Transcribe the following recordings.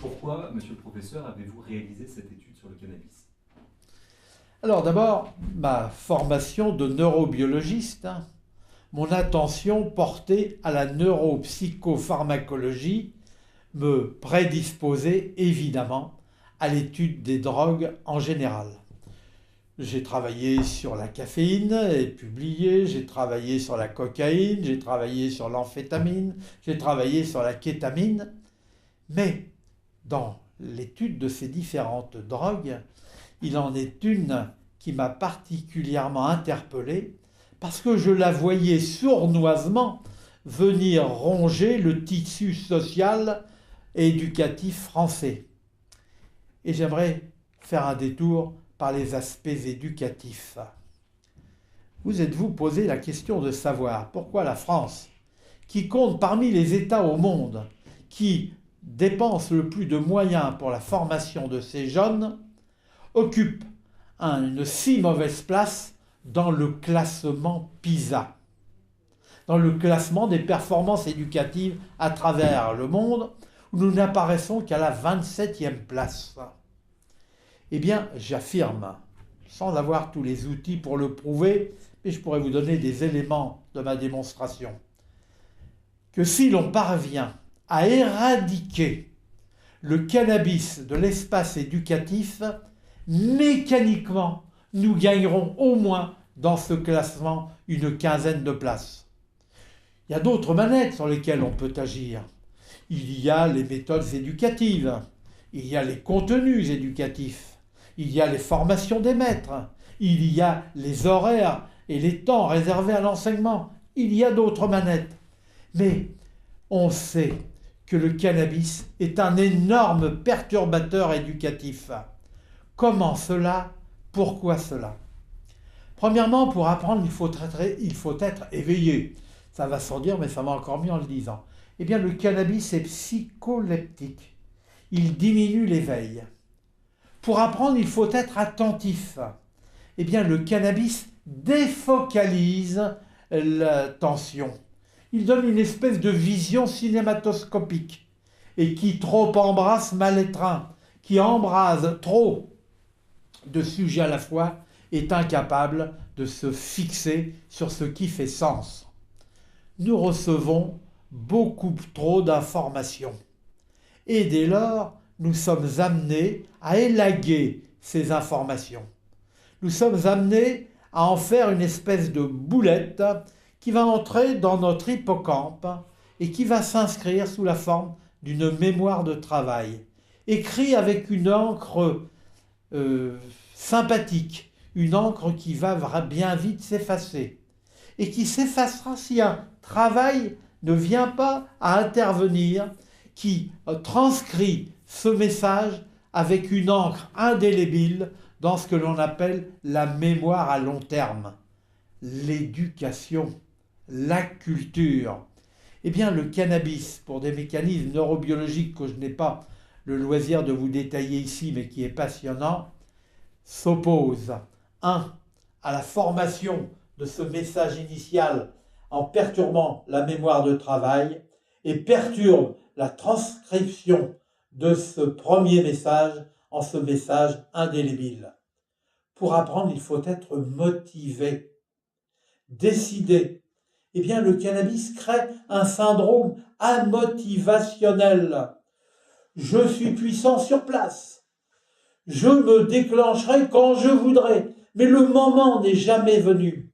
Pourquoi, monsieur le professeur, avez-vous réalisé cette étude sur le cannabis? Alors d'abord, ma formation de neurobiologiste, mon attention portée à la neuropsychopharmacologie me prédisposait évidemment à l'étude des drogues en général. J'ai travaillé sur la caféine et publié, j'ai travaillé sur la cocaïne, j'ai travaillé sur l'amphétamine, j'ai travaillé sur la kétamine, mais dans l'étude de ces différentes drogues, il en est une qui m'a particulièrement interpellé parce que je la voyais sournoisement venir ronger le tissu social et éducatif français. Et j'aimerais faire un détour par les aspects éducatifs. Vous êtes-vous posé la question de savoir pourquoi la France, qui compte parmi les États au monde, qui dépense le plus de moyens pour la formation de ces jeunes, occupe une si mauvaise place dans le classement PISA, dans le classement des performances éducatives à travers le monde, où nous n'apparaissons qu'à la 27e place. Eh bien, j'affirme, sans avoir tous les outils pour le prouver, mais je pourrais vous donner des éléments de ma démonstration, que si l'on parvient à éradiquer le cannabis de l'espace éducatif, mécaniquement, nous gagnerons au moins dans ce classement une quinzaine de places. Il y a d'autres manettes sur lesquelles on peut agir. Il y a les méthodes éducatives, il y a les contenus éducatifs, il y a les formations des maîtres, il y a les horaires et les temps réservés à l'enseignement. Il y a d'autres manettes. Mais on sait que le cannabis est un énorme perturbateur éducatif. Comment cela? Pourquoi cela? Premièrement, pour apprendre, il faut être éveillé. Ça va sans dire, mais ça va encore mieux en le disant. Eh bien, le cannabis est psycholeptique. Il diminue l'éveil. Pour apprendre, il faut être attentif. Eh bien, le cannabis défocalise l'attention. Il donne une espèce de vision cinématoscopique. Et qui trop embrasse mal étreint, qui embrase trop de sujets à la fois, est incapable de se fixer sur ce qui fait sens. Nous recevons beaucoup trop d'informations. Et dès lors, nous sommes amenés à élaguer ces informations. Nous sommes amenés à en faire une espèce de boulette qui va entrer dans notre hippocampe et qui va s'inscrire sous la forme d'une mémoire de travail, écrit avec une encre sympathique, une encre qui va bien vite s'effacer, et qui s'effacera si un travail ne vient pas à intervenir, qui transcrit ce message avec une encre indélébile dans ce que l'on appelle la mémoire à long terme, l'éducation, la culture. Eh bien, le cannabis, pour des mécanismes neurobiologiques que je n'ai pas le loisir de vous détailler ici, mais qui est passionnant, s'oppose, un, à la formation de ce message initial en perturbant la mémoire de travail et perturbe la transcription de ce premier message en ce message indélébile. Pour apprendre, il faut être motivé, décidé. Eh bien, le cannabis crée un syndrome amotivationnel. Je suis puissant sur place. Je me déclencherai quand je voudrais, mais le moment n'est jamais venu.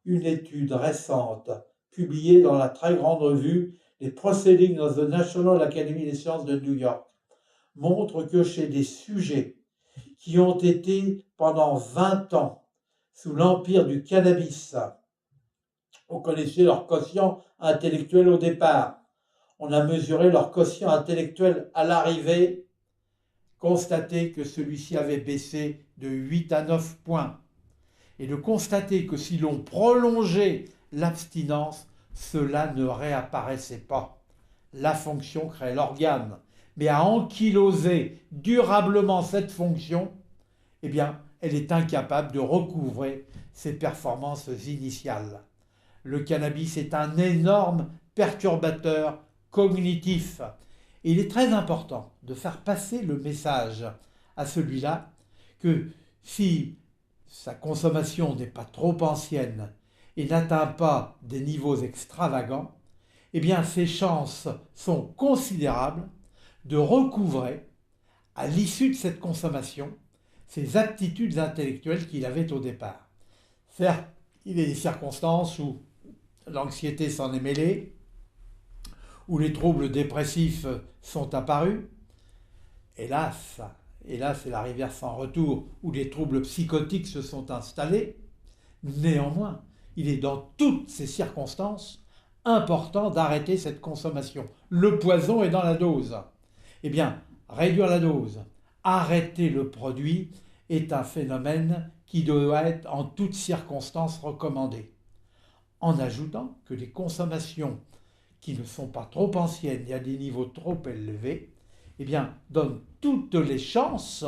Une étude récente, publiée dans la très grande revue les Proceedings of the National Academy des Sciences de New York, montre que chez des sujets qui ont été pendant 20 ans sous l'empire du cannabis, on connaissait leur quotient intellectuel au départ, on a mesuré leur quotient intellectuel à l'arrivée, constaté que celui-ci avait baissé de 8 à 9 points, et de constater que si l'on prolongeait l'abstinence, cela ne réapparaissait pas. La fonction crée l'organe, mais à ankyloser durablement cette fonction, eh bien, elle est incapable de recouvrer ses performances initiales. Le cannabis est un énorme perturbateur cognitif Et il est très important de faire passer le message à celui-là que si sa consommation n'est pas trop ancienne et n'atteint pas des niveaux extravagants, eh bien ses chances sont considérables de recouvrer, à l'issue de cette consommation, ses aptitudes intellectuelles qu'il avait au départ. Certes, il y a des circonstances où l'anxiété s'en est mêlée, où les troubles dépressifs sont apparus. Hélas, c'est la rivière sans retour, où les troubles psychotiques se sont installés. Néanmoins, il est dans toutes ces circonstances important d'arrêter cette consommation. Le poison est dans la dose. Eh bien, réduire la dose, arrêter le produit est un phénomène qui doit être en toutes circonstances recommandé. En ajoutant que les consommations qui ne sont pas trop anciennes et à des niveaux trop élevés, eh bien, donnent toutes les chances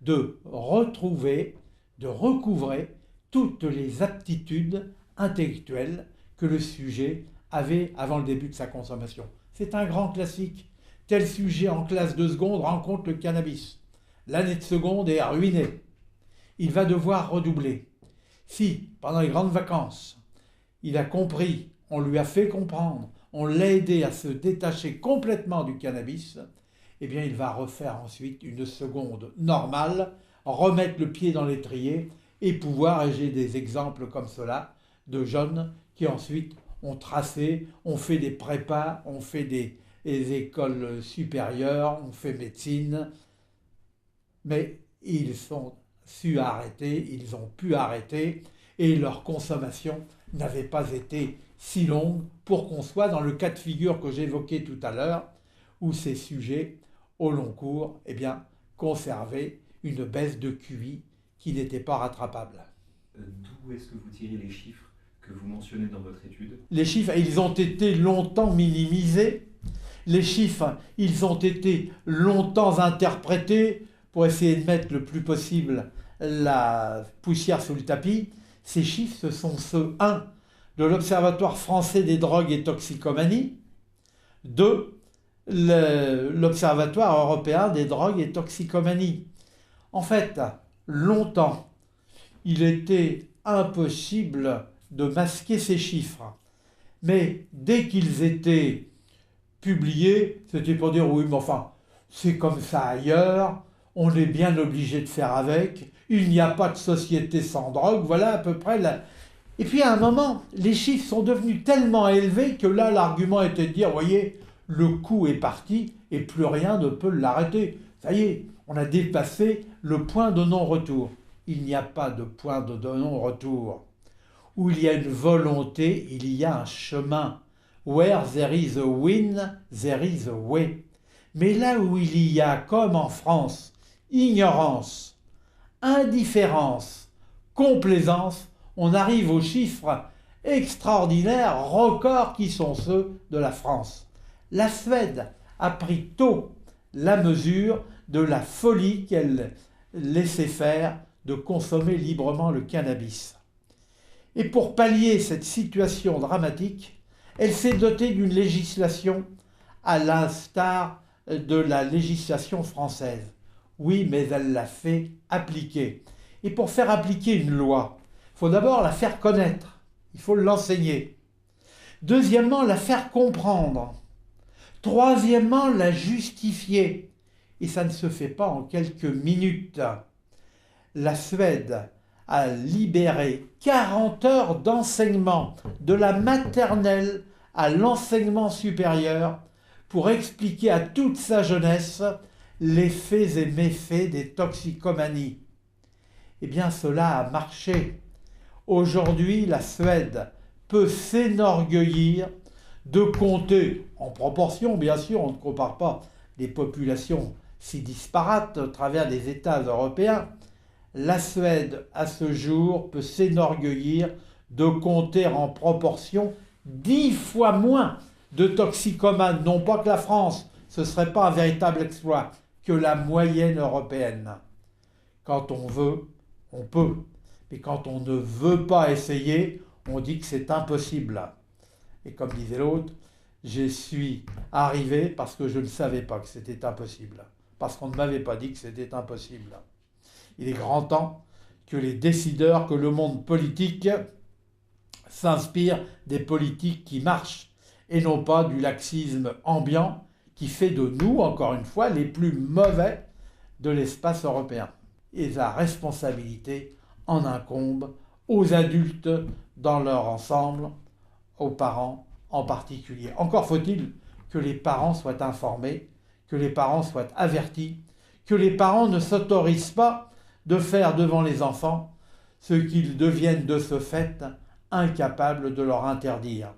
de retrouver, de recouvrer toutes les aptitudes intellectuelles que le sujet avait avant le début de sa consommation. C'est un grand classique. Tel sujet en classe de seconde rencontre le cannabis. L'année de seconde est ruinée. Il va devoir redoubler. Si, pendant les grandes vacances, il a compris, on lui a fait comprendre, on l'a aidé à se détacher complètement du cannabis, eh bien il va refaire ensuite une seconde normale, remettre le pied dans l'étrier et pouvoir, et j'ai des exemples comme cela, de jeunes qui ensuite ont tracé, ont fait des prépas, ont fait des écoles supérieures, ont fait médecine, mais ils ont pu arrêter, et leur consommation n'avait pas été si longue pour qu'on soit dans le cas de figure que j'évoquais tout à l'heure, où ces sujets, au long cours, eh bien, conservaient une baisse de QI qui n'était pas rattrapable. D'où est-ce que vous tirez les chiffres que vous mentionnez dans votre étude? Les chiffres, ils ont été longtemps minimisés. Les chiffres, ils ont été longtemps interprétés pour essayer de mettre le plus possible la poussière sous le tapis. Ces chiffres, ce sont ceux, 1, de l'Observatoire français des drogues et toxicomanie, 2, l'Observatoire européen des drogues et toxicomanie. En fait, longtemps, il était impossible de masquer ces chiffres. Mais dès qu'ils étaient publiés, c'était pour dire oui, mais enfin, c'est comme ça ailleurs, on est bien obligé de faire avec, il n'y a pas de société sans drogue, voilà à peu près la... Et puis à un moment, les chiffres sont devenus tellement élevés que là, l'argument était de dire, voyez, le coup est parti et plus rien ne peut l'arrêter. Ça y est, on a dépassé le point de non-retour. Il n'y a pas de point de non-retour. Où il y a une volonté, il y a un chemin. Where there is a will, there is a way. Mais là où il y a, comme en France, ignorance, indifférence, complaisance, on arrive aux chiffres extraordinaires, records qui sont ceux de la France. La Suède a pris tôt la mesure de la folie qu'elle laissait faire de consommer librement le cannabis. Et pour pallier cette situation dramatique, elle s'est dotée d'une législation à l'instar de la législation française. Oui, mais elle l'a fait appliquer. Et pour faire appliquer une loi, il faut d'abord la faire connaître, il faut l'enseigner. Deuxièmement, la faire comprendre. Troisièmement, la justifier. Et ça ne se fait pas en quelques minutes. La Suède a libéré 40 heures d'enseignement de la maternelle à l'enseignement supérieur pour expliquer à toute sa jeunesse les faits et méfaits des toxicomanies. Eh bien, cela a marché. Aujourd'hui, la Suède peut s'enorgueillir de compter, en proportion, bien sûr, on ne compare pas des populations si disparates au travers des États européens. La Suède, à ce jour, peut s'enorgueillir de compter en proportion 10 fois moins de toxicomanes, non pas que la France, ce ne serait pas un véritable exploit, que la moyenne européenne. Quand on veut, on peut. Mais quand on ne veut pas essayer, on dit que c'est impossible. Et comme disait l'autre, J'y suis arrivé parce que je ne savais pas que c'était impossible, parce qu'on ne m'avait pas dit que c'était impossible. Il est grand temps que les décideurs, que le monde politique s'inspirent des politiques qui marchent et non pas du laxisme ambiant qui fait de nous, encore une fois, les plus mauvais de l'espace européen. Et la responsabilité en incombe aux adultes dans leur ensemble, aux parents en particulier. Encore faut-il que les parents soient informés, que les parents soient avertis, que les parents ne s'autorisent pas de faire devant les enfants ce qu'ils deviennent de ce fait incapables de leur interdire.